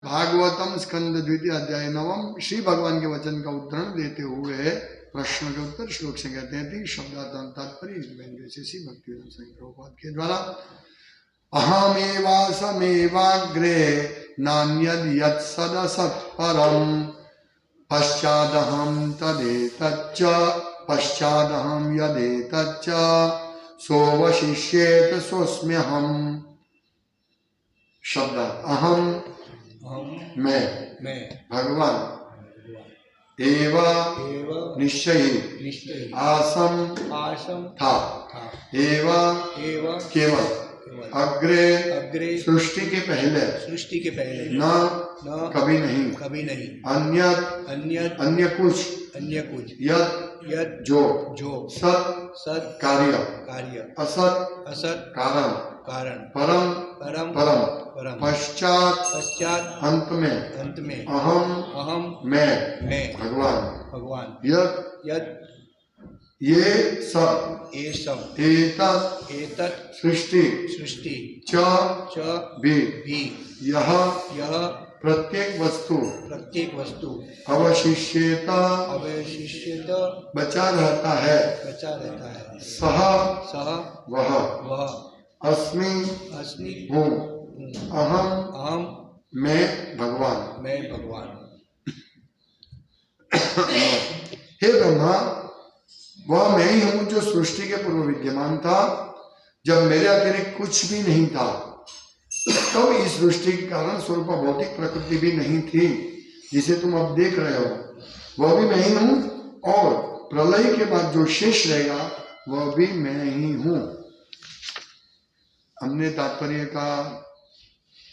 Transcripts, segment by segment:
भागवतम स्कंद द्वितीय अध्याय नवम श्री भगवान के वचन का उद्धरण देते हुए प्रश्न के उत्तर श्लोक से कहते हैं शब्दार्थ तात्पर्य श्री भक्ति प्रभुपाद के द्वारा अहमेवासमेवाग्रे नान्यद यत् सदसत् परम पश्चादहं तदेतच्च पश्चादहं यदेतच्च सोऽवशिष्येत सोऽस्म्यहम्। शब्दार्थ अहम मैं भगवान एवा निश्चय आसम था एवा केवल अग्रे सृष्टि के पहले न कभी नहीं अन्य कुछ यद जो सत कार्य असत कारण परम पश्चात अंत में अहम मैं भगवान यद ये सब एतत् सृष्टि च भी यह प्रत्येक वस्तु अवशिष्येत बचा रहता है सह वह अस्मि हूँ अहम मैं भगवान। हे ब्रह्मा, वह मैं ही हूं जो सृष्टि के पूर्व विद्यमान था, जब मेरे अतिरिक्त कुछ भी नहीं था। तब इस सृष्टि के कारण स्वरूप भौतिक प्रकृति भी नहीं थी जिसे तुम अब देख रहे हो, वह भी मैं ही हूं, और प्रलय के बाद जो शेष रहेगा वह भी मैं ही हूं। हमने तात्पर्य का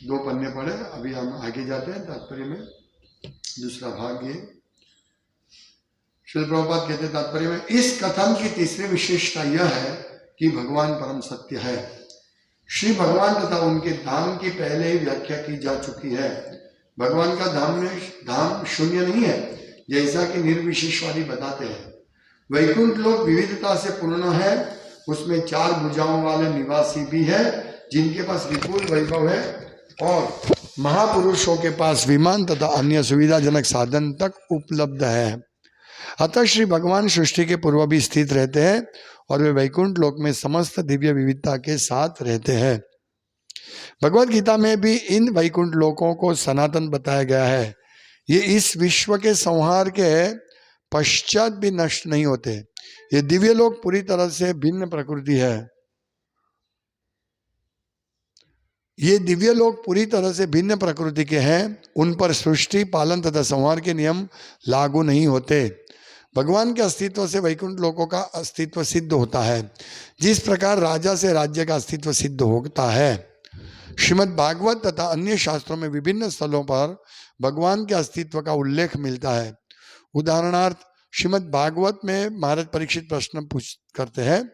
2 पन्ने पढ़े, अभी हम आगे जाते हैं तात्पर्य में। दूसरा भाग ये श्रील प्रभुपाद कहते तात्पर्य में, इस कथन की तीसरी विशेषता यह है कि भगवान परम सत्य है। श्री भगवान तथा उनके धाम की पहले ही व्याख्या की जा चुकी है। भगवान का धाम शून्य नहीं है, जैसा कि निर्विशेषवादी बताते हैं। वैकुंठ लोक विविधता से पूर्ण है, उसमें 4 भुजाओं वाले निवासी भी है जिनके पास विपुल वैभव है, और महापुरुषों के पास विमान तथा अन्य सुविधाजनक साधन तक उपलब्ध है। अतः श्री भगवान सृष्टि के पूर्व भी स्थित रहते हैं और वे वैकुंठ लोक में समस्त दिव्य विविधता के साथ रहते हैं। भगवद गीता में भी इन वैकुंठ लोकों को सनातन बताया गया है। ये इस विश्व के संहार के पश्चात भी नष्ट नहीं होते। ये दिव्य लोक पूरी तरह से भिन्न प्रकृति है। ये दिव्य लोक पूरी तरह से भिन्न प्रकृति के हैं। उन पर सृष्टि, पालन तथा संहार के नियम लागू नहीं होते। भगवान के अस्तित्व से वैकुंठ लोकों का अस्तित्व सिद्ध होता है, जिस प्रकार राजा से राज्य का अस्तित्व सिद्ध होता है। श्रीमद् भागवत तथा अन्य शास्त्रों में विभिन्न स्थलों पर भगवान के अस्तित्व का उल्लेख मिलता है। उदाहरणार्थ श्रीमद् भागवत में महाराज परीक्षित प्रश्न करते हैं,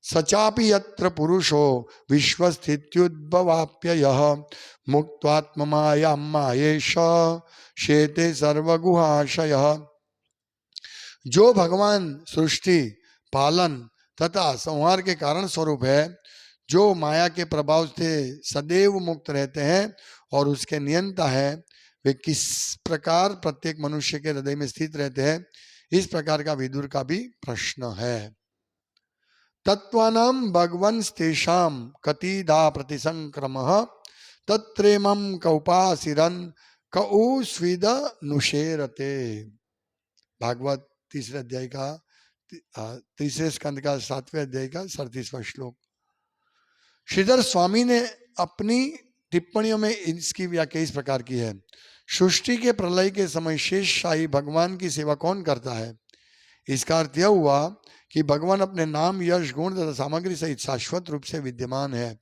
सचापि यत्र पुरुषो विश्वस्थित्युद्भवाप्य यः मुक्त्वात्ममायां मायेश शेते सर्वगुहाशयः। जो भगवान सृष्टि, पालन तथा संहार के कारण स्वरूप है, जो माया के प्रभाव से सदैव मुक्त रहते हैं और उसके नियंता है, वे किस प्रकार प्रत्येक मनुष्य के हृदय में स्थित रहते हैं, इस प्रकार का विदुर का भी प्रश्न है। तत्वानां भगवंस्तेषां कतिधा प्रतिसंक्रमः तत्रेमं कौपासिरन् कौ स्विद नुशेरते। भागवत 3 अध्याय का 3 स्कंद का 7वें अध्याय का 37वां श्लोक। श्रीधर स्वामी ने अपनी टिप्पणियों में इसकी व्याख्या इस प्रकार की है। सृष्टि के प्रलय के समय शेषशाही भगवान की सेवा कौन करता है? इसका अर्थ यह हुआ कि भगवान अपने नाम, यश, गुण तथा सामग्री सहित शाश्वत रूप से विद्यमान है।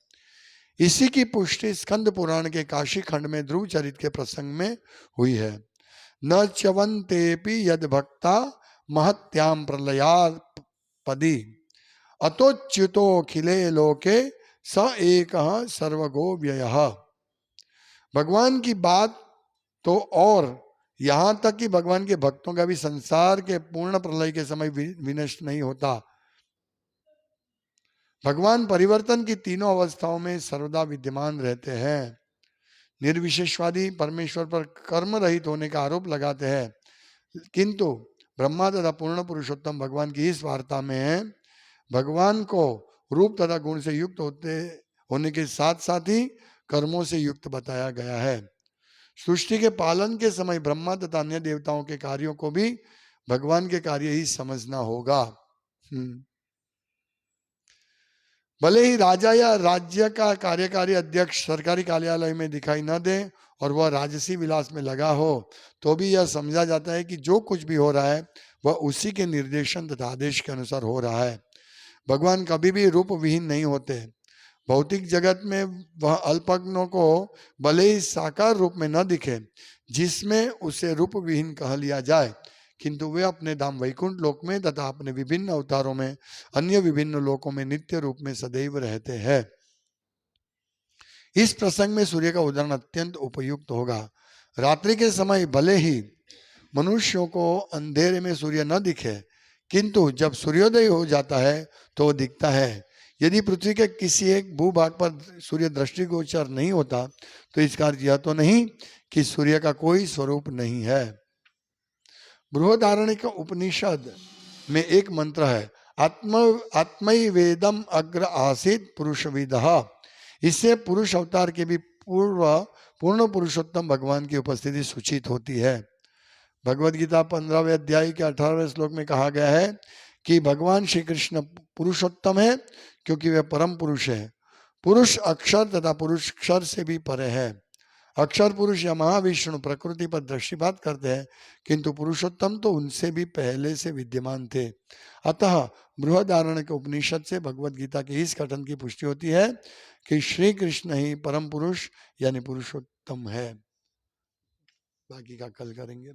इसी की पुष्टि स्कंद पुराण के काशी खंड में ध्रुव चरित के प्रसंग में हुई है। न च्यवन्तेपि यद भक्ता महत्याम प्रलयापदि अतोच्युतोखिले लोके स एकः सर्वगो व्ययः। भगवान की बात तो और यहां तक कि भगवान के भक्तों का भी संसार के पूर्ण प्रलय के समय विनष्ट नहीं होता। भगवान परिवर्तन की तीनों अवस्थाओं में सर्वदा विद्यमान रहते हैं। निर्विशेषवादी परमेश्वर पर कर्म रहित होने का आरोप लगाते हैं, किंतु ब्रह्मा तथा पूर्ण पुरुषोत्तम भगवान की इस वार्ता में भगवान को रूप तथा गुण से युक्त होने के साथ साथ ही कर्मों से युक्त बताया गया है। सृष्टि के पालन के समय ब्रह्मा तथा अन्य देवताओं के कार्यों को भी भगवान के कार्य ही समझना होगा। भले ही राजा या राज्य का कार्यकारी अध्यक्ष सरकारी कार्यालय में दिखाई न दे और वह राजसी विलास में लगा हो, तो भी यह समझा जाता है कि जो कुछ भी हो रहा है वह उसी के निर्देशन तथा आदेश के अनुसार हो रहा है। भगवान कभी भी रूप विहीन नहीं होते। भौतिक जगत में वह अल्पज्ञों को भले ही साकार रूप में न दिखे, जिसमें उसे रूप विहीन कह लिया जाए, किंतु वे अपने धाम वैकुंठ लोक में तथा अपने विभिन्न अवतारों में अन्य विभिन्न लोकों में नित्य रूप में सदैव रहते हैं। इस प्रसंग में सूर्य का उदाहरण अत्यंत उपयुक्त होगा। रात्रि के समय भले ही मनुष्यों को अंधेरे में सूर्य न दिखे, किंतु जब सूर्योदय हो जाता है तो वो दिखता है। यदि पृथ्वी के किसी एक भूभाग पर सूर्य दृष्टिगोचर नहीं होता, तो इसका अर्थ यह तो नहीं कि सूर्य का कोई स्वरूप नहीं है। बृहदारण्यक उपनिषद में एक मंत्र है, आत्मैवेदम अग्र आसीत पुरुषविदः। इससे पुरुष अवतार के भी पूर्ण पुरुषोत्तम भगवान की उपस्थिति सूचित होती है। भगवद गीता 15वें अध्याय के 18वें श्लोक में कहा गया है कि भगवान श्री कृष्ण पुरुषोत्तम है, क्योंकि वे परम पुरुष है। पुरुष अक्षर तथा पुरुष क्षर से भी परे है। अक्षर पुरुष या महाविष्णु प्रकृति पर दृष्टिपात करते हैं, किंतु पुरुषोत्तम तो उनसे भी पहले से विद्यमान थे। अतः बृहदारण्यक के उपनिषद से भगवद गीता के इस कथन की पुष्टि होती है कि श्री कृष्ण ही परम पुरुष यानी पुरुषोत्तम है। बाकी का कल करेंगे।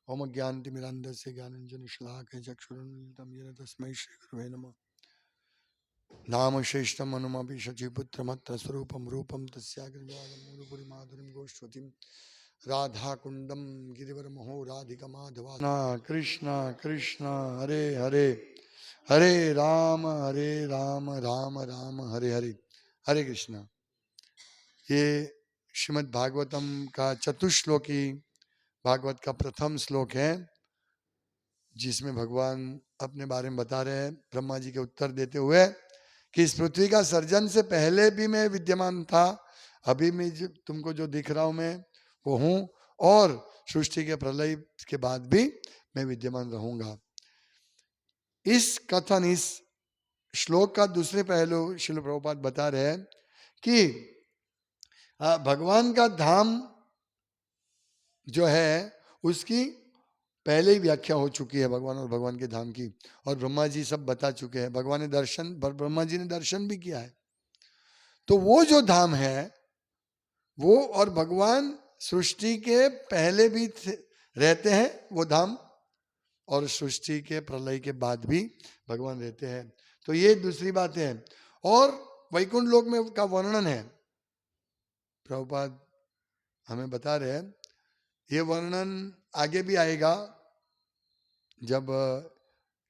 ओम ज्ञानतिमिरान्धस्य ज्ञानाञ्जन शलाकया चक्षुरुन्मीलितं येन तस्मै श्री गुरवे नमः। नाम श्रेष्ठम अनुमपि शचीपुत्रमत्र स्वरूपम रूपम तस्याग्रजातमूलपुरी माधुरीं गोष्ठवतीं राधाकुंडम गिरिवर महो राधिका माधवा। कृष्ण कृष्ण हरे हरे, हरे राम राम राम हरे हरे, हरे कृष्ण। ये श्रीमद् भागवतम का चतुश्लोकी भागवत का प्रथम श्लोक है, जिसमें भगवान अपने बारे में बता रहे हैं ब्रह्मा जी के उत्तर देते हुए कि इस पृथ्वी का सर्जन से पहले भी मैं विद्यमान था, अभी मैं तुमको जो दिख रहा हूं मैं वो हूं, और सृष्टि के प्रलय के बाद भी मैं विद्यमान रहूंगा। इस कथन, इस श्लोक का दूसरे पहलू श्रील प्रभुपाद बता रहे हैं कि भगवान का धाम जो है उसकी पहले ही व्याख्या हो चुकी है, भगवान और भगवान के धाम की, और ब्रह्मा जी सब बता चुके हैं। भगवान ने दर्शन, ब्रह्मा जी ने दर्शन भी किया है। तो वो जो धाम है वो, और भगवान सृष्टि के पहले भी रहते हैं वो धाम, और सृष्टि के प्रलय के बाद भी भगवान रहते हैं। तो ये दूसरी बात है। और वैकुंठ लोक में का वर्णन है, प्रभुपाद हमें बता रहे हैं। ये वर्णन आगे भी आएगा, जब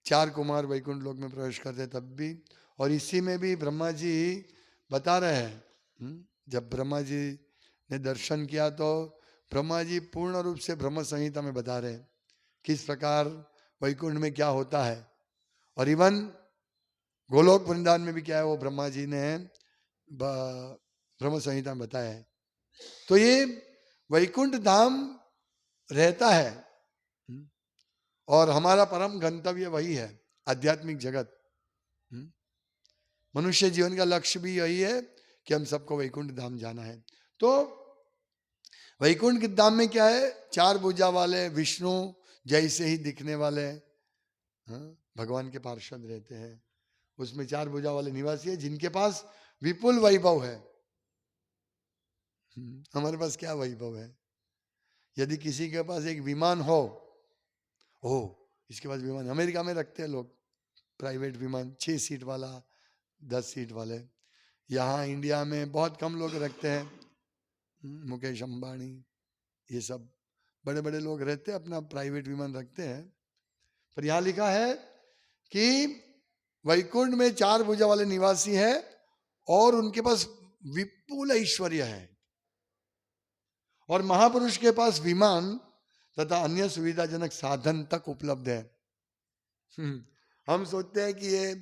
4 कुमार वैकुंठ लोक में प्रवेश करते तब भी, और इसी में भी ब्रह्मा जी बता रहे हैं। जब ब्रह्मा जी ने दर्शन किया तो ब्रह्मा जी पूर्ण रूप से ब्रह्म संहिता में बता रहे हैं किस प्रकार वैकुंठ में क्या होता है, और इवन गोलोक वृंदावन में भी क्या है वो ब्रह्मा जी ने ब्रह्म संहिता में बताया है। तो ये वैकुंठ धाम रहता है, और हमारा परम गंतव्य वही है, आध्यात्मिक जगत। मनुष्य जीवन का लक्ष्य भी यही है कि हम सबको वैकुंठ धाम जाना है। तो वैकुंठ के धाम में क्या है, 4 भुजा वाले विष्णु जैसे ही दिखने वाले भगवान के पार्षद रहते हैं। उसमें 4 भुजा वाले निवासी है जिनके पास विपुल वैभव है। हमारे पास क्या वैभव है? यदि किसी के पास एक विमान हो, इसके पास विमान, अमेरिका में रखते हैं लोग प्राइवेट विमान, 6 सीट वाला, 10 सीट वाले। यहाँ इंडिया में बहुत कम लोग रखते हैं, मुकेश अंबानी ये सब बड़े बड़े लोग रहते हैं, अपना प्राइवेट विमान रखते हैं। पर यहाँ लिखा है कि वैकुंठ में 4 भुजा वाले निवासी है और उनके पास विपुल ऐश्वर्य है। और महापुरुष के पास विमान तथा अन्य सुविधाजनक साधन तक उपलब्ध है। हम सोचते हैं कि ये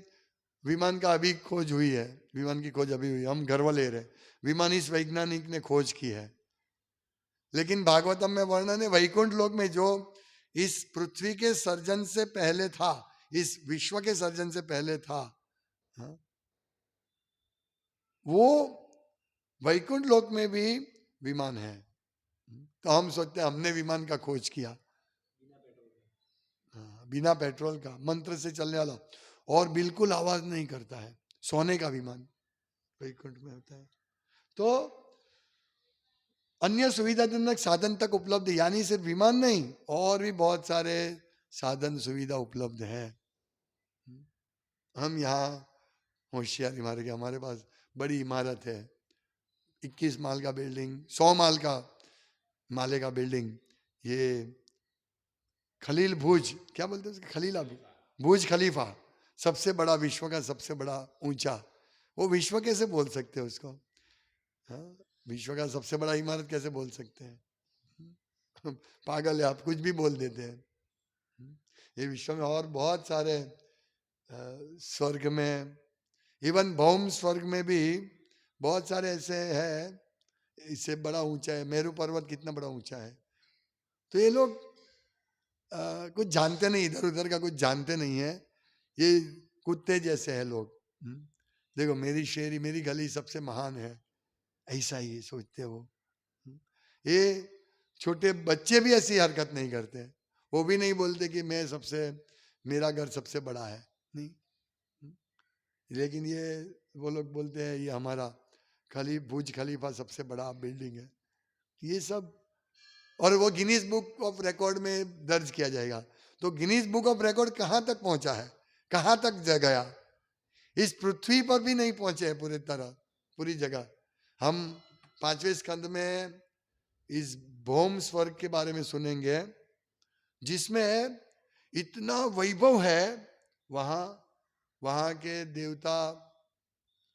विमान का अभी खोज हुई है, विमान की खोज अभी हुई है, हम गर्व ले रहे, विमान इस वैज्ञानिक ने खोज की है। लेकिन भागवतम में वर्णन है वैकुंठ लोक में जो इस पृथ्वी के सर्जन से पहले था, इस विश्व के सर्जन से पहले था, हाँ? वो वैकुंठ लोक में भी विमान है। तो हम सोचते हैं हमने विमान का खोज किया, बिना पेट्रोल का, मंत्र से चलने वाला, और बिल्कुल आवाज नहीं करता है, सोने का विमान वैकुंठ में होता है। तो अन्य सुविधाजनक साधन तक उपलब्ध, यानी सिर्फ विमान नहीं, और भी बहुत सारे साधन सुविधा उपलब्ध है। हम यहाँ होशियार हमारे, हमारे पास बड़ी इमारत है, 21 माल का बिल्डिंग, 100 माल का माले का बिल्डिंग, ये खलील भुज, क्या बोलते हैं उसके, खलीला भुज खलीफा, सबसे बड़ा, विश्व का सबसे बड़ा ऊंचा, वो विश्व कैसे बोल सकते हैं उसको, हाँ? विश्व का सबसे बड़ा इमारत कैसे बोल सकते हैं? पागल है आप, कुछ भी बोल देते हैं। ये विश्व में और बहुत सारे स्वर्ग में, इवन भौम स्वर्ग में भी बहुत सारे ऐसे हैं, इससे बड़ा ऊंचा है, मेरू पर्वत कितना बड़ा ऊंचा है। तो ये लोग कुछ जानते नहीं, इधर उधर का कुछ जानते नहीं है, ये कुत्ते जैसे है लोग। देखो मेरी शेरी, मेरी गली सबसे महान है, ऐसा ही सोचते वो। ये छोटे बच्चे भी ऐसी हरकत नहीं करते, वो भी नहीं बोलते कि मैं सबसे, मेरा घर सबसे बड़ा है, नहीं। लेकिन ये वो लोग बोलते हैं ये हमारा बुर्ज खलीफा सबसे बड़ा बिल्डिंग है, ये सब। और वो गिनीज बुक ऑफ रिकॉर्ड में दर्ज किया जाएगा। तो गिनीज बुक ऑफ रिकॉर्ड कहां तक पहुंचा है, कहां तक गया, इस पृथ्वी पर भी नहीं पहुंचे है पूरी तरह, पूरी जगह। हम 5वें स्कंद में इस भौम स्वर्ग के बारे में सुनेंगे, जिसमें इतना वैभव है, वहां, वहां के देवता,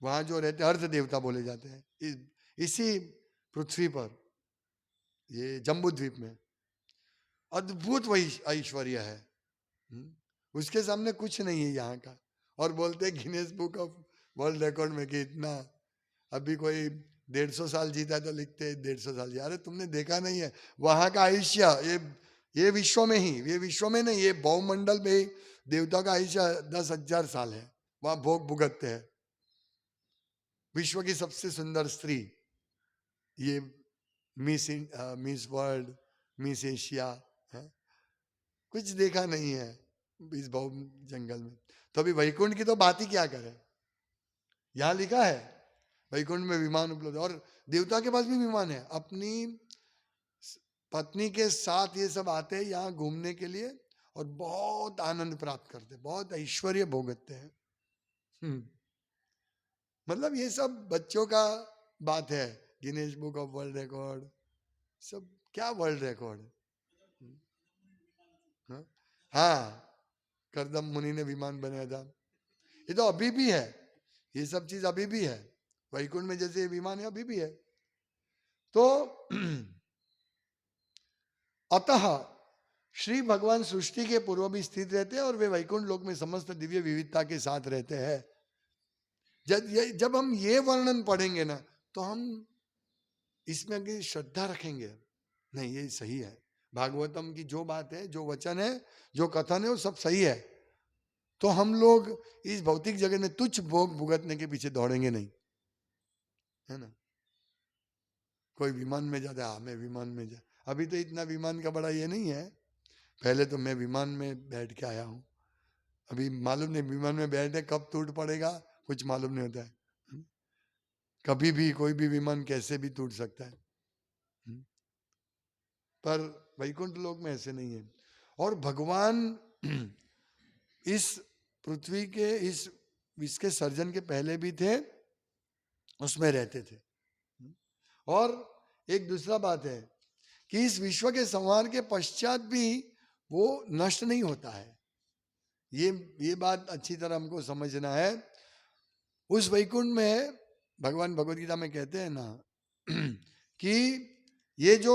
वहां जो रहते हैं अर्ध देवता बोले जाते हैं, इसी पृथ्वी पर, ये जम्बू द्वीप में अद्भुत ऐश्वर्य है। उसके सामने कुछ नहीं है यहाँ का। और बोलते हैं Guinness book of world record में कि इतना, अभी कोई 150 साल जीता तो लिखते हैं 150 साल जी, अरे तुमने देखा नहीं है वहां का आयुष्य, ये विश्व में ही, ये विश्व में नहीं, ये बहुमंडल में ही देवता का आयुष्य 10,000 साल है, वहां भोग भुगतते हैं। विश्व की सबसे सुंदर स्त्री, ये मिस वर्ल्ड, मिस एशिया, कुछ देखा नहीं है इस बहु जंगल में। तो अभी वैकुंठ की तो बात ही क्या करें, यहां लिखा है वैकुंठ में विमान उपलब्ध, और देवता के पास भी विमान है, अपनी पत्नी के साथ ये सब आते हैं यहाँ घूमने के लिए, और बहुत आनंद प्राप्त करते हैं, बहुत ऐश्वर्य भोगते हैं। मतलब ये सब बच्चों का बात है, गिनेश बुक ऑफ वर्ल्ड रिकॉर्ड, सब क्या वर्ल्ड रिकॉर्ड। हाँ, करदम मुनि ने विमान बनाया था, ये तो अभी भी है, ये सब चीज अभी भी है, वैकुंठ में जैसे विमान है अभी भी है। तो अतः श्री भगवान सृष्टि के पूर्व भी स्थित रहते हैं, और वे वैकुंठ लोक में समस्त दिव्य विविधता के साथ रहते हैं। जब हम ये वर्णन पढ़ेंगे ना, तो हम इसमें आगे श्रद्धा रखेंगे, नहीं ये सही है, भागवतम की जो बात है, जो वचन है, जो कथन है, वो सब सही है। तो हम लोग इस भौतिक जगत में तुच्छ भोग भुगतने के पीछे दौड़ेंगे नहीं, है ना। कोई विमान में जाता है, मैं विमान में जा, अभी तो इतना विमान का बड़ा ये नहीं है, पहले तो मैं विमान में बैठ के आया हूं, अभी मालूम नहीं विमान में बैठे कब टूट पड़ेगा, कुछ मालूम नहीं होता है, कभी भी कोई भी विमान कैसे भी टूट सकता है। पर वैकुंठ लोक में ऐसे नहीं है। और भगवान इस पृथ्वी के इसके सर्जन के पहले भी थे, उसमें रहते थे। और एक दूसरा बात है कि इस विश्व के संहार के पश्चात भी वो नष्ट नहीं होता है, ये बात अच्छी तरह हमको समझना है। उस वैकुंठ में भगवान भगवद गीता में कहते हैं ना कि ये जो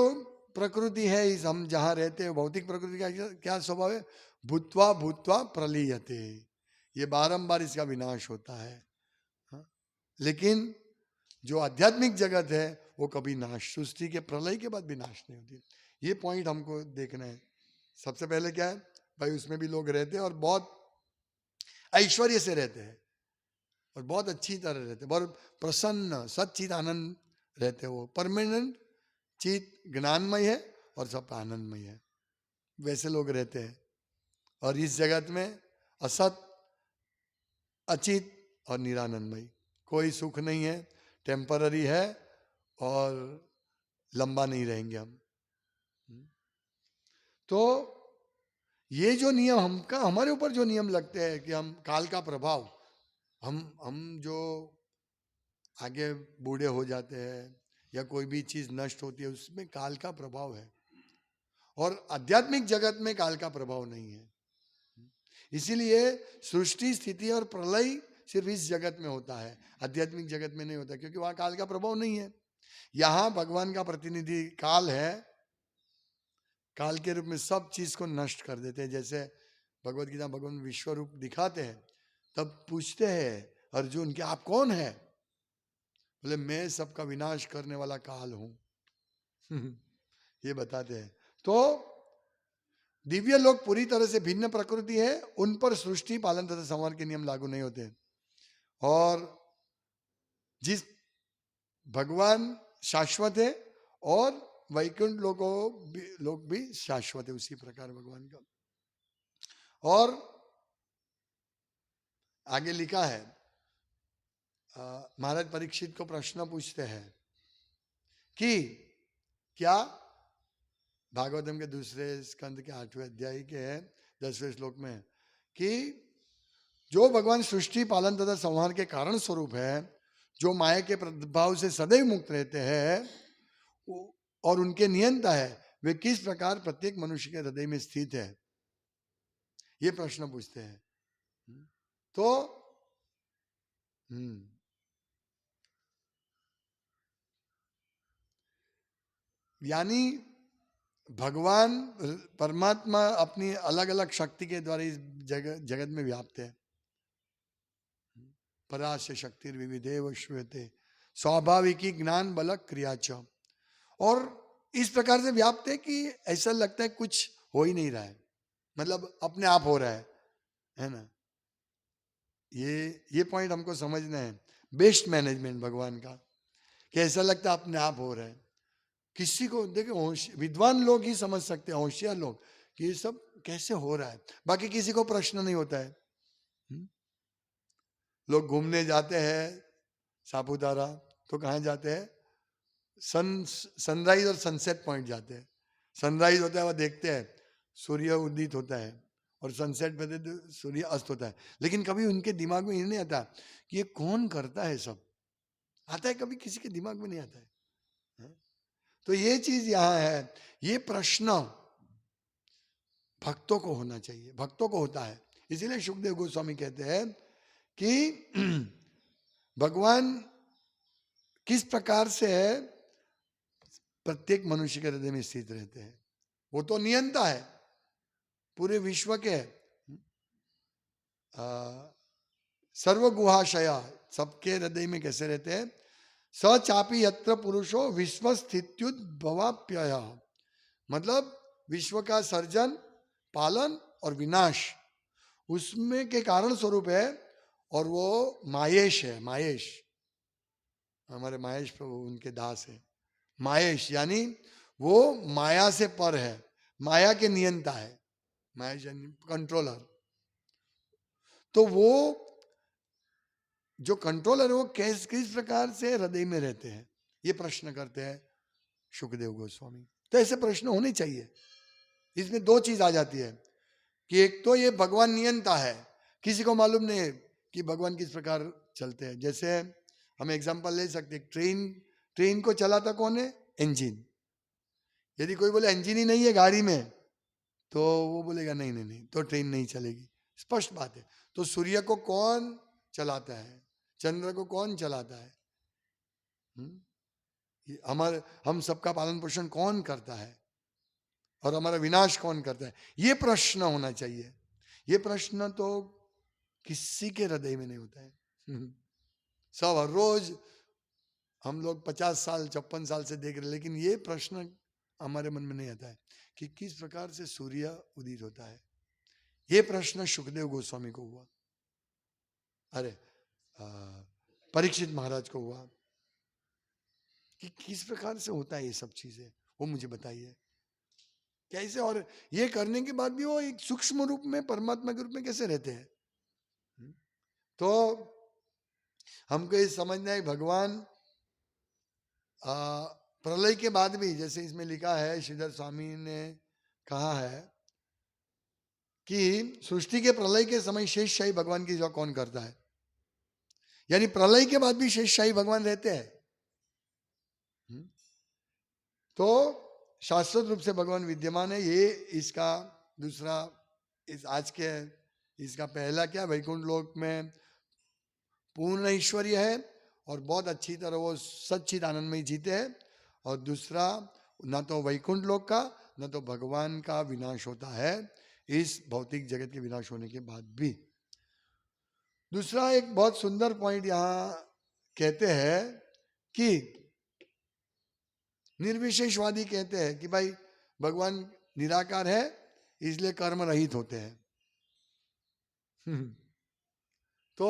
प्रकृति है, इस हम जहां रहते हैं, भौतिक प्रकृति का क्या स्वभाव है? भूत्वा भूत्वा प्रलीयते, ये बारंबार इसका विनाश होता है। हाँ? लेकिन जो आध्यात्मिक जगत है वो कभी नाश, सृष्टि के प्रलय के बाद भी नाश नहीं होती। ये पॉइंट हमको देखना है। सबसे पहले क्या है भाई, उसमें भी लोग रहते हैं और बहुत ऐश्वर्य से रहते हैं और बहुत अच्छी तरह रहते हैं, बहुत प्रसन्न सच्चित आनंद रहते हैं। वो परमानेंट चित ज्ञानमय है और सब आनंदमय है, वैसे लोग रहते हैं। और इस जगत में असत, अचित और निरानंदमय, कोई सुख नहीं है, टेम्पररी है और लंबा नहीं रहेंगे हम। तो ये जो नियम हमका, हमारे ऊपर जो नियम लगते हैं कि हम काल का प्रभाव, हम जो आगे बूढ़े हो जाते हैं या कोई भी चीज नष्ट होती है, उसमें काल का प्रभाव है। और आध्यात्मिक जगत में काल का प्रभाव नहीं है। इसीलिए सृष्टि, स्थिति और प्रलय सिर्फ इस जगत में होता है, आध्यात्मिक जगत में नहीं होता, क्योंकि वहां काल का प्रभाव नहीं है। यहां भगवान का प्रतिनिधि काल है, काल के रूप में सब चीज को नष्ट कर देते हैं। जैसे भगवत गीता भगवान विश्व रूप दिखाते हैं, तब पूछते हैं अर्जुन कि आप कौन है? बोले मैं सबका विनाश करने वाला काल हूं। ये बताते हैं। तो दिव्य लोग पूरी तरह से भिन्न प्रकृति है, उन पर सृष्टि, पालन तथा संहार के नियम लागू नहीं होते। और जिस भगवान शाश्वत है और वैकुंठ लोग भी शाश्वत है, उसी प्रकार भगवान का। और आगे लिखा है, महाराज परीक्षित को प्रश्न पूछते हैं कि क्या, भागवतम के दूसरे स्कंद के 8वें अध्याय के 10वें श्लोक में, कि जो भगवान सृष्टि, पालन तथा संहार के कारण स्वरूप है, जो माया के प्रभाव से सदैव मुक्त रहते हैं और उनके नियंता है, वे किस प्रकार प्रत्येक मनुष्य के हृदय में स्थित है, ये प्रश्न पूछते हैं। तो यानी भगवान परमात्मा अपनी अलग अलग शक्ति के द्वारा इस जगत में व्याप्त है। परास्य शक्ति विविधेव श्रूयते स्वाभाविकी ज्ञान बल क्रिया च, और इस प्रकार से व्याप्त है कि ऐसा लगता है कुछ हो ही नहीं रहा है, मतलब अपने आप हो रहा है ना। ये पॉइंट हमको समझना है। बेस्ट मैनेजमेंट भगवान का, कि ऐसा लगता है अपने आप हो रहा है। किसी को देखो, विद्वान लोग ही समझ सकते हैं, होशियार लोग, कि ये सब कैसे हो रहा है, बाकी किसी को प्रश्न नहीं होता है। लोग घूमने जाते हैं सापुतारा, तो कहाँ जाते हैं? सनराइज और सनसेट पॉइंट जाते हैं। सनराइज होता है वह देखते हैं, सूर्य उदित होता है, और सनसेट पे सूर्य अस्त होता है। लेकिन कभी उनके दिमाग में ये नहीं आता कि ये कौन करता है सब, आता है कभी किसी के दिमाग में नहीं आता है। तो ये चीज यहाँ है, ये प्रश्न भक्तों को होना चाहिए, भक्तों को होता है। इसीलिए सुखदेव गोस्वामी कहते हैं कि भगवान किस प्रकार से प्रत्येक मनुष्य के हृदय में स्थित रहते हैं। वो तो नियंता है पूरे विश्व के, सर्वगुहाशया, सबके हृदय में कैसे रहते हैं? स चापी यत्र पुरुषो विश्व स्थित्युद्भवाप्यय, मतलब विश्व का सर्जन, पालन और विनाश उसमें के कारण स्वरूप है। और वो मायेश है, मायेश, हमारे मायेश प्रभु उनके दास है। मायेश यानी वो माया से पर है, माया के नियंता है, मायेश यानी कंट्रोलर। तो वो जो कंट्रोलर है वो किस प्रकार से हृदय में रहते हैं, ये प्रश्न करते हैं सुखदेव गोस्वामी। तो ऐसे प्रश्न होने चाहिए। इसमें दो चीज आ जाती है कि एक तो ये भगवान नियंता है, किसी को मालूम नहीं है कि भगवान किस प्रकार चलते हैं। जैसे हम एग्जांपल ले सकते हैं, ट्रेन को चलाता कौन है? इंजन। यदि कोई बोले इंजन ही नहीं है गाड़ी में, तो वो बोलेगा नहीं नहीं नहीं, तो ट्रेन नहीं चलेगी, स्पष्ट बात है। तो सूर्य को कौन चलाता है? चंद्र को कौन चलाता है? हम सबका पालन पोषण कौन करता है और हमारा विनाश कौन करता है, ये प्रश्न होना चाहिए। ये प्रश्न तो किसी के हृदय में नहीं होता है। सब हर रोज हम लोग 50 साल 56 साल से देख रहे हैं, लेकिन ये प्रश्न हमारे मन में नहीं आता है कि किस प्रकार से सूर्य उदित होता है। ये प्रश्न सुखदेव गोस्वामी को हुआ, अरे परीक्षित महाराज को हुआ कि किस प्रकार से होता है ये सब चीजें, वो मुझे बताइए कैसे। और ये करने के बाद भी वो एक सूक्ष्म रूप में परमात्मा के रूप में कैसे रहते हैं। तो हमको ये समझना है भगवान प्रलय के बाद भी, जैसे इसमें लिखा है, श्रीधर स्वामी ने कहा है कि सृष्टि के प्रलय के समय शेषशाही भगवान की सेवा कौन करता है, यानी प्रलय के बाद भी शेषशाही भगवान रहते हैं। तो शाश्वत रूप से भगवान विद्यमान है। ये इसका दूसरा, इस आज के इसका पहला क्या, वैकुंठ लोक में पूर्ण ऐश्वर्य है और बहुत अच्छी तरह वो सच्चिद आनंद में जीते हैं। और दूसरा, ना तो वैकुंठ लोक का ना तो भगवान का विनाश होता है इस भौतिक जगत के विनाश होने के बाद भी। दूसरा एक बहुत सुंदर पॉइंट यहां कहते हैं कि निर्विशेषवादी कहते हैं कि भाई भगवान निराकार है इसलिए कर्म रहित होते हैं। तो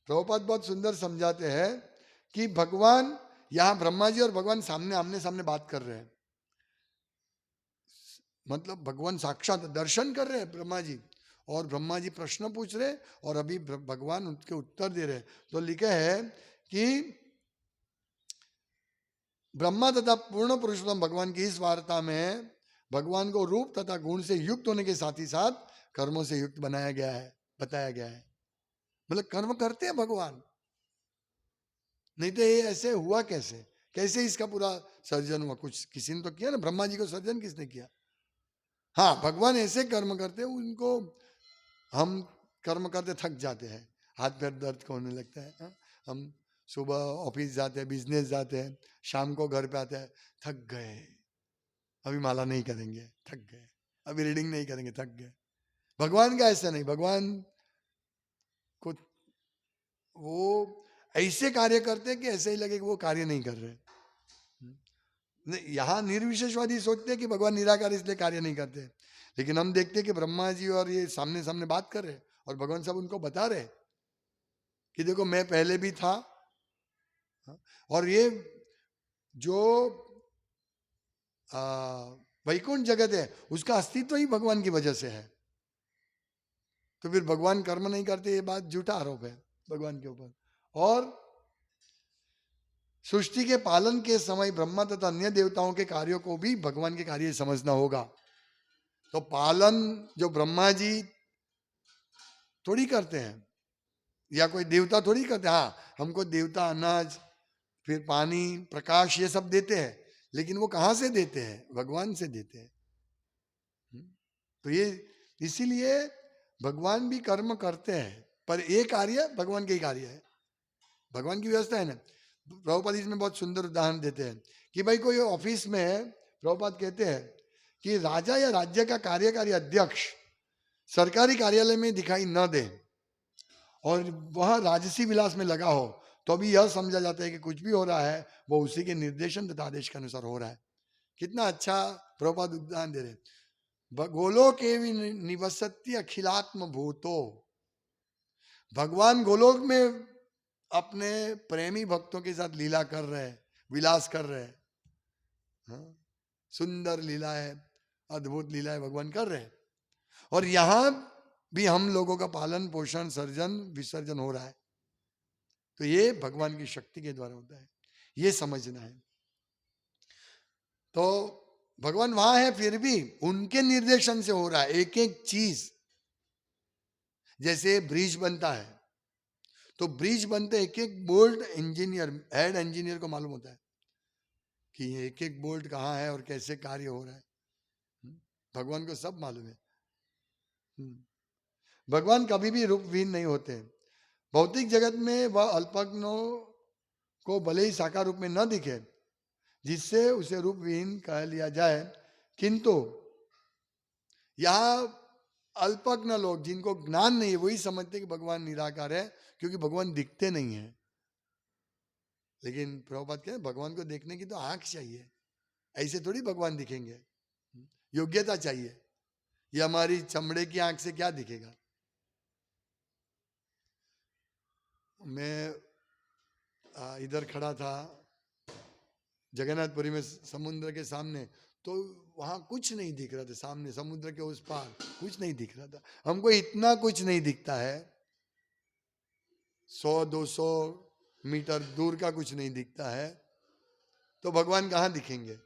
प्रभुपाद बहुत सुंदर समझाते हैं कि भगवान, यहां ब्रह्मा जी और भगवान सामने आमने सामने बात कर रहे हैं, मतलब भगवान साक्षात दर्शन कर रहे हैं ब्रह्मा जी, और ब्रह्मा जी प्रश्न पूछ रहे और अभी भगवान उनके उत्तर दे रहे। तो लिखे है कि ब्रह्मा तथा पूर्ण पुरुषोत्तम भगवान की इस वार्ता में भगवान को रूप तथा गुण से युक्त होने के साथ ही साथ कर्मों से युक्त बनाया गया है, बताया गया है। मतलब कर्म करते हैं भगवान, नहीं तो ये ऐसे हुआ कैसे, कैसे इसका पूरा सर्जन हुआ, कुछ किसी ने तो किया ना, ब्रह्मा जी को सर्जन किसने किया। हाँ, भगवान ऐसे कर्म करते हैं, उनको हम कर्म करते थक जाते हैं, हाथ पैर दर्द होने लगता है। हाँ? हम सुबह ऑफिस जाते हैं, बिजनेस जाते हैं, शाम को घर पे आते हैं, थक गए, अभी माला नहीं करेंगे, थक गए, अभी रीडिंग नहीं करेंगे, थक गए। भगवान का ऐसा नहीं, भगवान को वो ऐसे कार्य करते हैं कि ऐसे ही लगे कि वो कार्य नहीं कर रहे। यहाँ निर्विशेषवादी सोचते हैं कि भगवान निराकार इसलिए कार्य नहीं करते, लेकिन हम देखते हैं कि ब्रह्मा जी और ये सामने सामने बात कर रहे और भगवान सब उनको बता रहे कि देखो मैं पहले भी था, और ये जो वैकुंठ जगत है उसका अस्तित्व ही भगवान की वजह से है। तो फिर भगवान कर्म नहीं करते, ये बात झूठा आरोप है भगवान के ऊपर। और सृष्टि के पालन के समय ब्रह्मा तथा अन्य देवताओं के कार्यों को भी भगवान के कार्य समझना होगा। तो पालन जो ब्रह्मा जी थोड़ी करते हैं या कोई देवता थोड़ी करते हैं। हाँ, हमको देवता अनाज, फिर पानी, प्रकाश, ये सब देते हैं, लेकिन वो कहां से देते हैं, भगवान से देते हैं। तो ये इसीलिए भगवान भी कर्म करते हैं, पर ये कार्य भगवान के ही कार्य है, भगवान की व्यवस्था है ना। प्रभुपाद इसमें बहुत सुंदर उदाहरण देते हैं कि भाई कोई ऑफिस में, प्रभुपाद कहते हैं कि राजा या राज्य का कार्यकारी अध्यक्ष सरकारी कार्यालय में दिखाई न दे और वह राजसी विलास में लगा हो, तो भी यह समझा जाता है कि कुछ भी हो रहा है वो उसी के निर्देशन तथा आदेश के अनुसार हो रहा है। कितना अच्छा प्रभुपाद उदाहरण दे रहे। गोलोक के निवसत्य अखिलात्म भूतो, भगवान गोलोक में अपने प्रेमी भक्तों के साथ लीला कर रहे हैं, विलास कर रहे हैं। हाँ? सुंदर लीला है, अद्भुत लीला है, भगवान कर रहे हैं। और यहां भी हम लोगों का पालन पोषण सर्जन विसर्जन हो रहा है, तो ये भगवान की शक्ति के द्वारा होता है, ये समझना है। तो भगवान वहां है, फिर भी उनके निर्देशन से हो रहा है एक एक चीज। जैसे ब्रिज बनता है, तो ब्रिज बनते एक एक बोल्ट इंजीनियर, हेड इंजीनियर को मालूम होता है कि एक एक बोल्ट कहाँ है और कैसे कार्य हो रहा है। भगवान को सब मालूम है। भगवान कभी भी रूपहीन नहीं होते। भौतिक जगत में वह अल्पज्ञों को भले ही साकार रूप में न दिखे, जिससे उसे रूप विहीन कह लिया जाए, किंतु यहां अल्पज्ञ लोग जिनको ज्ञान नहीं है वही समझते कि भगवान निराकार है, क्योंकि भगवान दिखते नहीं है। लेकिन प्रभुपाद कहते हैं भगवान को देखने की तो आंख चाहिए, ऐसे थोड़ी भगवान दिखेंगे, योग्यता चाहिए। ये हमारी चमड़े की आंख से क्या दिखेगा। मैं इधर खड़ा था जगन्नाथपुरी में समुद्र के सामने, तो वहां कुछ नहीं दिख रहा था, सामने समुद्र के उस पार कुछ नहीं दिख रहा था। हमको इतना कुछ नहीं दिखता है, 100-200 मीटर दूर का कुछ नहीं दिखता है, तो भगवान कहाँ दिखेंगे।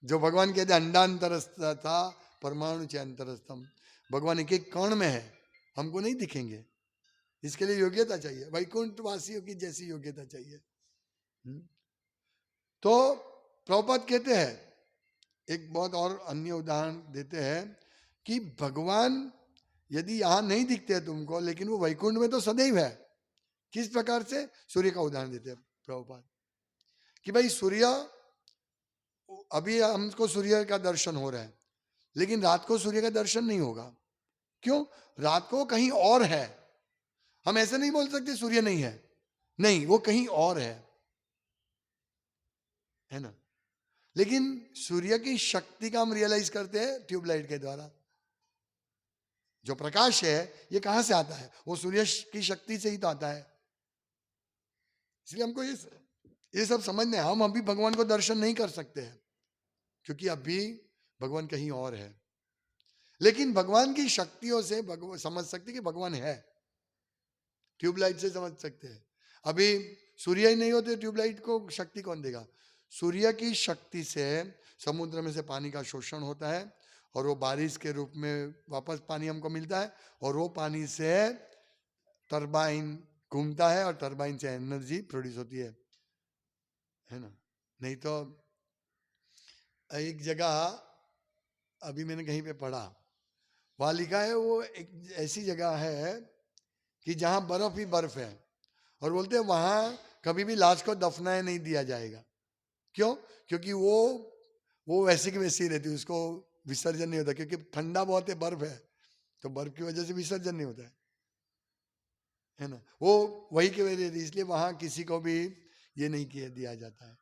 जो भगवान कहते अंडांतरस्थ था परमाणु च अंतरस्थम, भगवान एक एक कण में है, हमको नहीं दिखेंगे। इसके लिए योग्यता चाहिए, वैकुंठ वासियों की जैसी योग्यता चाहिए। तो प्रभुपाद कहते हैं, एक बहुत और अन्य उदाहरण देते हैं कि भगवान यदि यहां नहीं दिखते हैं तुमको, लेकिन वो वैकुंठ में तो सदैव है। किस प्रकार से? सूर्य का उदाहरण देते हैं प्रभुपाद कि भाई सूर्य, अभी हमको सूर्य का दर्शन हो रहा है, लेकिन रात को सूर्य का दर्शन नहीं होगा। क्यों? रात को कहीं और है। हम ऐसे नहीं बोल सकते सूर्य नहीं है, नहीं, वो कहीं और है ना। लेकिन सूर्य की शक्ति का हम रियलाइज करते हैं ट्यूबलाइट के द्वारा। जो प्रकाश है ये कहां से आता है? वो सूर्य की शक्ति से ही तो आता है। इसलिए हमको ये सब समझना है। हम अभी भगवान को दर्शन नहीं कर सकते हैं, क्योंकि अभी भगवान कहीं और है। लेकिन भगवान की शक्तियों से समझ सकते कि भगवान है। ट्यूबलाइट से समझ सकते हैं। अभी सूर्य ही नहीं होते, ट्यूबलाइट को शक्ति कौन देगा? सूर्य की शक्ति से समुद्र में से पानी का शोषण होता है, और वो बारिश के रूप में वापस पानी हमको मिलता है, और वो पानी से टरबाइन घूमता है, और टरबाइन से एनर्जी प्रोड्यूस होती है ना। नहीं तो एक जगह अभी मैंने कहीं पे पढ़ा, वहां लिखा है वो एक ऐसी जगह है कि जहां बर्फ ही बर्फ है, और बोलते हैं वहां कभी भी लाश को दफनाया नहीं दिया जाएगा। क्यों? क्योंकि वो वैसे की वैसी ही रहती है, उसको विसर्जन नहीं होता, क्योंकि ठंडा बहुत है, बर्फ है, तो बर्फ की वजह से विसर्जन नहीं होता है ना। वो वही की वजह रहती है, इसलिए वहां किसी को भी ये नहीं किया दिया जाता है,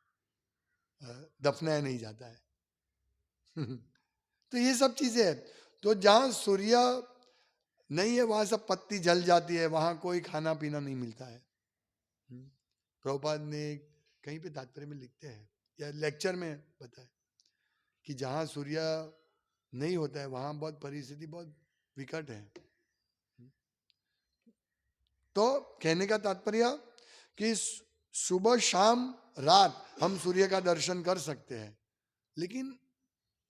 दफनाया नहीं जाता है। तो ये सब चीजें है। तो जहां सूर्य नहीं है वहां सब पत्ती जल जाती है, वहां कोई खाना पीना नहीं मिलता है। प्रभुपाद ने कहीं पे तात्पर्य में लिखते हैं या लेक्चर में बताया कि जहां सूर्य नहीं होता है वहां बहुत परिस्थिति बहुत विकट है। तो कहने का तात्पर्य कि सुबह शाम रात हम सूर्य का दर्शन कर सकते हैं, लेकिन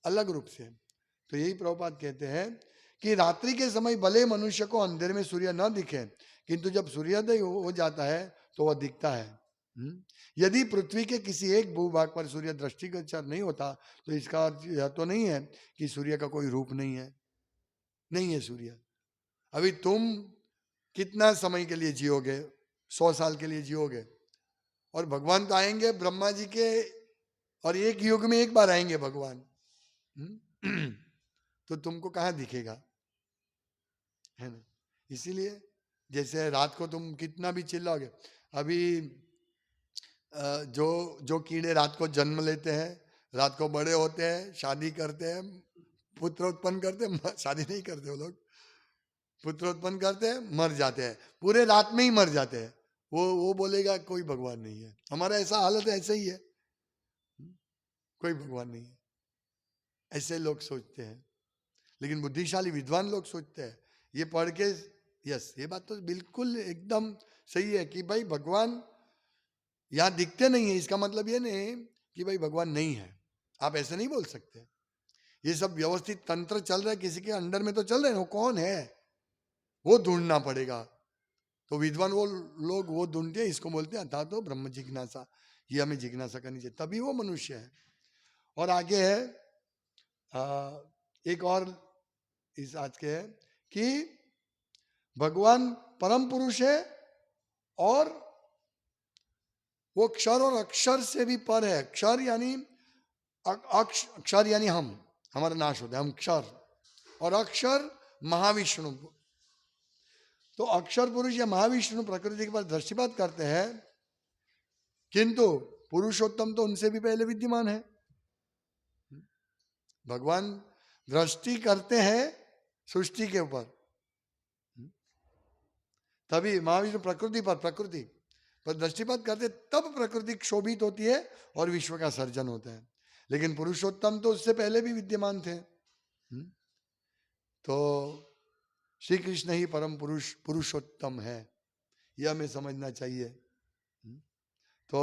अलग रूप से। तो यही प्रभुपाद कहते हैं कि रात्रि के समय भले मनुष्य को अंधेरे में सूर्य न दिखे, किंतु जब सूर्योदय हो जाता है तो वह दिखता है। यदि पृथ्वी के किसी एक भूभाग पर सूर्य दृष्टिगोचर नहीं होता, तो इसका अर्थ यह तो नहीं है कि सूर्य का कोई रूप नहीं है। नहीं है सूर्य। अभी तुम कितना समय के लिए जियोगे? 100 साल के लिए जियोगे, और भगवान तो आएंगे ब्रह्मा जी के, और एक युग में एक बार आएंगे भगवान। तो तुमको कहां दिखेगा, है ना। इसीलिए जैसे रात को तुम कितना भी चिल्लाओगे, अभी जो जो कीड़े रात को जन्म लेते हैं, रात को बड़े होते हैं, शादी करते हैं, पुत्र उत्पन्न करते हैं, शादी नहीं करते वो लोग, पुत्र उत्पन्न करते हैं, मर जाते हैं, पूरे रात में ही मर जाते हैं। वो बोलेगा कोई भगवान नहीं है। हमारा ऐसा हालत है, ऐसे ही है, कोई भगवान नहीं है, ऐसे लोग सोचते हैं। लेकिन बुद्धिशाली विद्वान लोग सोचते हैं, ये पढ़ के, यस ये बात तो बिल्कुल एकदम सही है कि भाई भगवान यहां दिखते नहीं है, इसका मतलब ये नहीं कि भाई भगवान नहीं है। आप ऐसे नहीं बोल सकते। ये सब व्यवस्थित तंत्र चल रहा है, किसी के अंडर में तो चल रहे हैं, वो कौन है वो ढूंढना पड़ेगा। तो विद्वान वो लोग वो ढूंढते हैं, इसको बोलते हैं अथा तो ब्रह्म जिज्ञासा। ये हमें जिज्ञासा करनी चाहिए, तभी वो मनुष्य है। और आगे है एक और इस आज के है कि भगवान परम पुरुष है, और वो क्षर और अक्षर से भी पर है। क्षर यानी अक्षर यानी हम, हमारा नाश होता है, हम क्षर, और अक्षर महाविष्णु। तो अक्षर पुरुष या महाविष्णु प्रकृति के पास दृष्टिपात करते हैं, किंतु पुरुषोत्तम तो उनसे भी पहले विद्यमान है। भगवान दृष्टि करते हैं सृष्टि के ऊपर, तभी महाविष्णु प्रकृति पर दृष्टिपात करते, तब प्रकृति क्षोभित होती है और विश्व का सर्जन होता है। लेकिन पुरुषोत्तम तो उससे पहले भी विद्यमान थे। तो श्री कृष्ण ही परम पुरुषोत्तम है, यह हमें समझना चाहिए। तो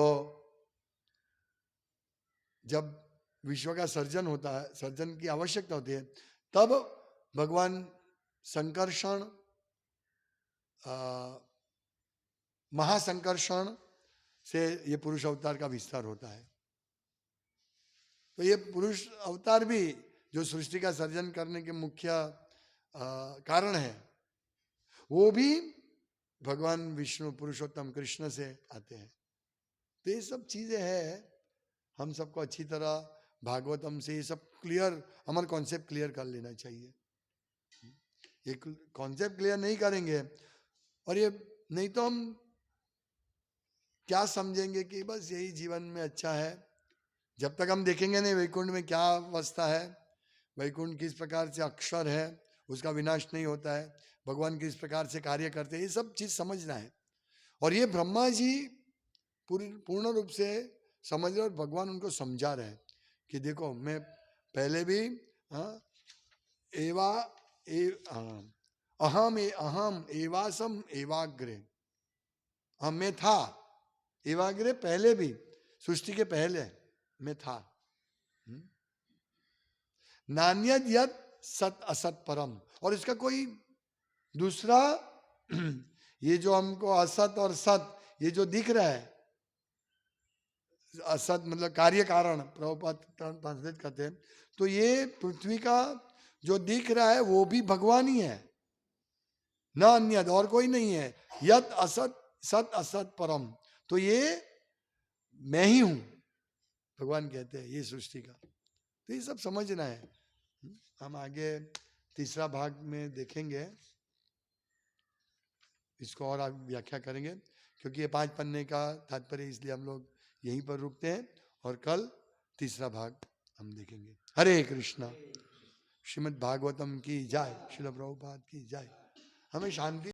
जब विश्व का सर्जन होता है, सर्जन की आवश्यकता होती है, तब भगवान संकर्षण, महासंकर्षण से ये पुरुष अवतार का विस्तार होता है। तो ये पुरुष अवतार भी जो सृष्टि का सर्जन करने के मुख्य कारण है, वो भी भगवान विष्णु पुरुषोत्तम कृष्ण से आते हैं। तो ये सब चीजें हैं, हम सबको अच्छी तरह भागवतम से ये सब क्लियर, हमारा कॉन्सेप्ट क्लियर कर लेना चाहिए। ये कॉन्सेप्ट क्लियर नहीं करेंगे, और ये नहीं तो हम क्या समझेंगे कि बस यही जीवन में अच्छा है। जब तक हम देखेंगे नहीं वैकुंठ में क्या अवस्था है, वैकुंठ किस प्रकार से अक्षर है, उसका विनाश नहीं होता है, भगवान किस प्रकार से कार्य करते हैं, ये सब चीज समझना है। और ये ब्रह्मा जी पूर्ण रूप से समझ रहे, और भगवान उनको समझा रहे हैं कि देखो मैं पहले भी अहम एवासम एवाग्रे, मैं था एवाग्रे, पहले भी सृष्टि के पहले मैं था। नान्यद यद सत असत परम, और इसका कोई दूसरा ये जो हमको असत और सत ये जो दिख रहा है, असत मतलब कार्य कारण, प्रभुपाद ट्रांसलेट करते हैं, तो ये पृथ्वी का जो दिख रहा है वो भी भगवान ही है, न अन्यद, और कोई नहीं है। यत असत सत असत परम, तो ये मैं ही हूं, भगवान कहते हैं ये सृष्टि का। तो ये सब समझना है। हम आगे तीसरा भाग में देखेंगे, इसको और आगे व्याख्या करेंगे, क्योंकि ये 5 पन्ने का तात्पर्य, इसलिए हम लोग यहीं पर रुकते हैं, और कल तीसरा भाग हम देखेंगे। हरे कृष्णा। श्रीमद् भागवतम की जय, श्रील प्रभुपाद की जय। हमें शांति